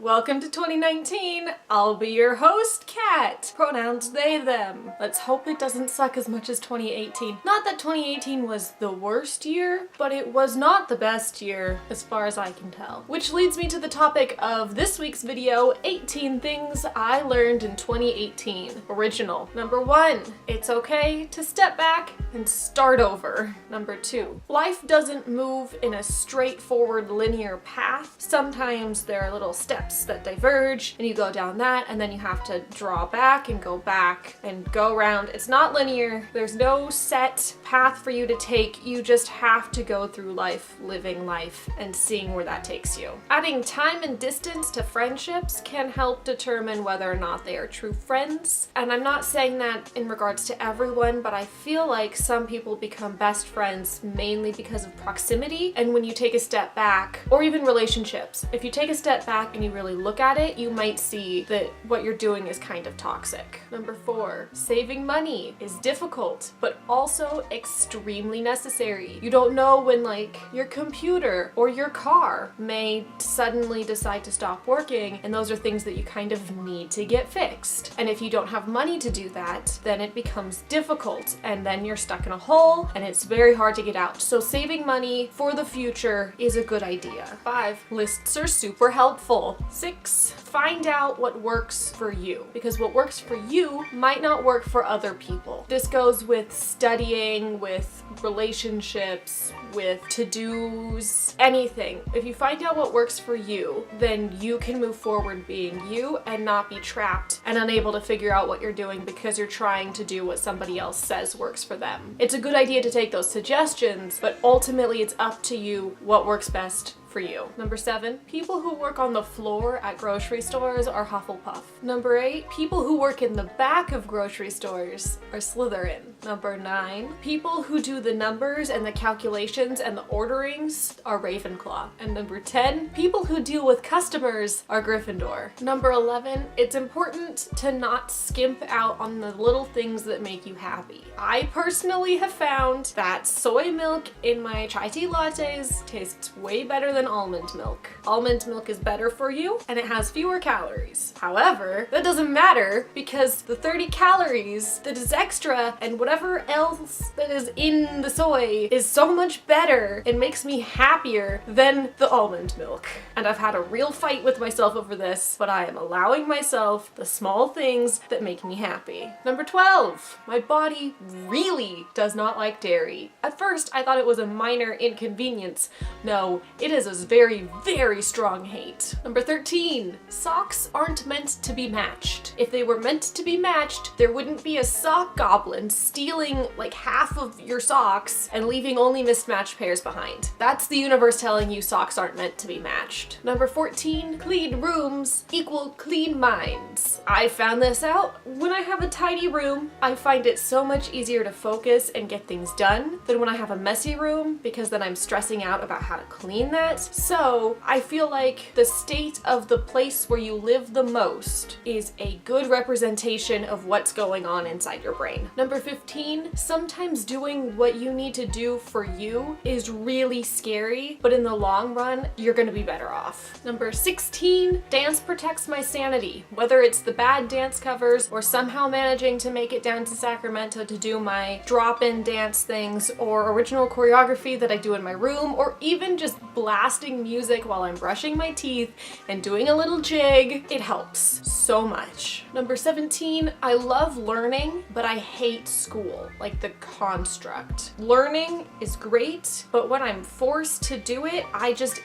Welcome to 2019. I'll be your host, Kat. Pronouns they, them. Let's hope it doesn't suck as much as 2018. Not that 2018 was the worst year, but it was not the best year as far as I can tell. Which leads me to the topic of this week's video, 18 things I learned in 2018. Original. Number 1, it's okay to step back and start over. Number 2, life doesn't move in a straightforward linear path. Sometimes there are little steps that diverge and you go down that and then you have to draw back and go around. It's not linear. There's no set path for you to take. You just have to go through life, living life, and seeing where that takes you. Adding time and distance to friendships can help determine whether or not they are true friends. And I'm not saying that in regards to everyone, but I feel like some people become best friends mainly because of proximity. And when you take a step back, or even relationships, if you take a step back and you really look at it, you might see that what you're doing is kind of toxic. Number 4, saving money is difficult, but also extremely necessary. You don't know when your computer or your car may suddenly decide to stop working, and those are things that you kind of need to get fixed. And if you don't have money to do that, then it becomes difficult, and then you're stuck in a hole, and it's very hard to get out. So saving money for the future is a good idea. 5, lists are super helpful. 6, find out what works for you, because what works for you might not work for other people. This goes with studying, with relationships, with to-dos, anything. If you find out what works for you, then you can move forward being you and not be trapped and unable to figure out what you're doing because you're trying to do what somebody else says works for them. It's a good idea to take those suggestions, but ultimately it's up to you what works best for you. Number 7, people who work on the floor at grocery stores are Hufflepuff. Number 8, people who work in the back of grocery stores are Slytherin. Number 9, people who do the numbers and the calculations and the orderings are Ravenclaw. And number 10, people who deal with customers are Gryffindor. Number 11, it's important to not skimp out on the little things that make you happy. I personally have found that soy milk in my chai tea lattes tastes way better than almond milk. Almond milk is better for you and it has fewer calories. However, that doesn't matter because the 30 calories that is extra and whatever else that is in the soy is so much better and makes me happier than the almond milk. And I've had a real fight with myself over this, but I am allowing myself the small things that make me happy. Number 12, my body really does not like dairy. At first, I thought it was a minor inconvenience. No, it is a very, very strong hate. Number 13, socks aren't meant to be matched. If they were meant to be matched, there wouldn't be a sock goblin stealing half of your socks and leaving only mismatched pairs behind. That's the universe telling you socks aren't meant to be matched. Number 14, clean rooms equal clean minds. I found this out when I have a tidy room. I find it so much easier to focus and get things done than when I have a messy room, because then I'm stressing out about how to clean that. So I feel like the state of the place where you live the most is a good representation of what's going on inside your brain. Number 15, sometimes doing what you need to do for you is really scary, but in the long run, you're gonna be better off. Number 16, dance protects my sanity. Whether it's the bad dance covers or somehow managing to make it down to Sacramento to do my drop-in dance things or original choreography that I do in my room, or even just blasting music while I'm brushing my teeth and doing a little jig, it helps so much. Number 17, I love learning, but I hate school, like the construct. Learning is great, but when I'm forced to do it,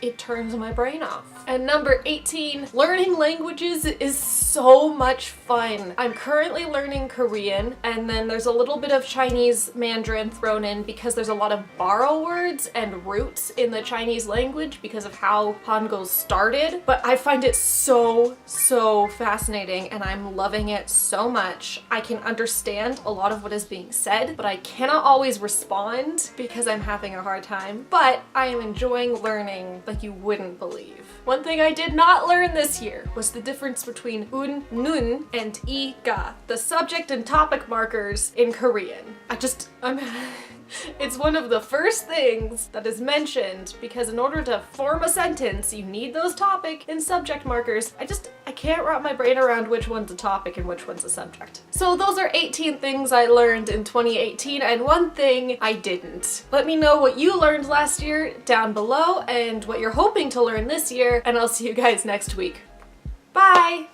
it turns my brain off. And number 18, learning languages is so much fun. I'm currently learning Korean, and then there's a little bit of Chinese Mandarin thrown in because there's a lot of borrow words and roots in the Chinese language because of how Hangul started, but I find it so fascinating and I'm loving it so much. I can understand a lot of what is being said, but I cannot always respond because I'm having a hard time, but I am enjoying learning like you wouldn't believe. One thing I did not learn this year was the difference between un, nun, and i, ga, the subject and topic markers in Korean. I'm It's one of the first things that is mentioned because in order to form a sentence, you need those topic and subject markers. I can't wrap my brain around which one's a topic and which one's a subject. So those are 18 things I learned in 2018 and one thing I didn't. Let me know what you learned last year down below and what you're hoping to learn this year, and I'll see you guys next week. Bye!